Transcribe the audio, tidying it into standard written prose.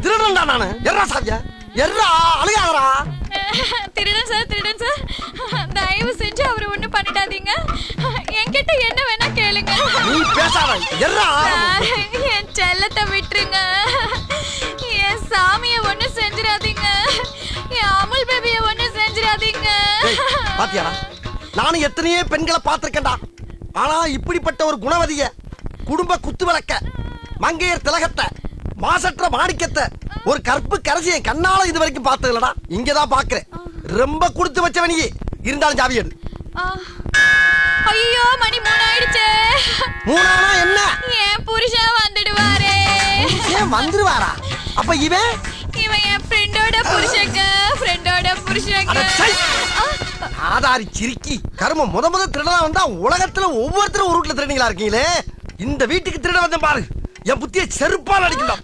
திருடன்டா நானு. எர்ரா சாவியா, எர்ரா, அழுகாதடா. திருடன் சார் தயவு செஞ்சு அவரை ஒண்ணும் பண்ணிடாதீங்க. என்கிட்ட என்ன வேணா கேளுங்க. நீ பேசாத, எர்ரா. என் செல்லத்தை விட்டுருங்க. என் சாமிய ஒண்ணு செஞ்சிடாதீங்க. என் அமுல் பேபிய ஒண்ணு செஞ்சிடாதீங்க. பாத்தியாடா, நானும் எத்தனையோ பெண்களை பார்த்திருக்கேன்டா. ஆனா இப்படிப்பட்ட ஒரு குணவதிய, குடும்ப குத்து விளக்க, மங்கையர் திலகத்தை, மாசற்ற மாணிக்கத்தை, ஒரு கற்பு கரசியை கண்ணால இது வரைக்கும் பார்த்தது இல்லடா. இங்கதான் பாக்குறேன். ரொம்ப கொடுத்து வச்சவனியே இருந்தாலும் ஜாவி எடு. ஐயோ, மணி 3 ஆயிடுச்சே. 3 ஆனா என்ன? என் புருஷன் வந்துடுவாரே. ஏன் வந்துருவாரா? அப்ப இவன் என் ஃப்ரெண்டோட புருஷங்க. ஆதாரி சிரிக்கி கரும முத திருடனா வந்தா உலகத்துல ஒவ்வொருத்தரும் ஒரு வீட்டுல திருடீங்களா இருக்கீங்களே. இந்த வீட்டுக்கு திருட வந்தேன் பாரு, என் புத்திய செருப்பால் அடிக்கணும்.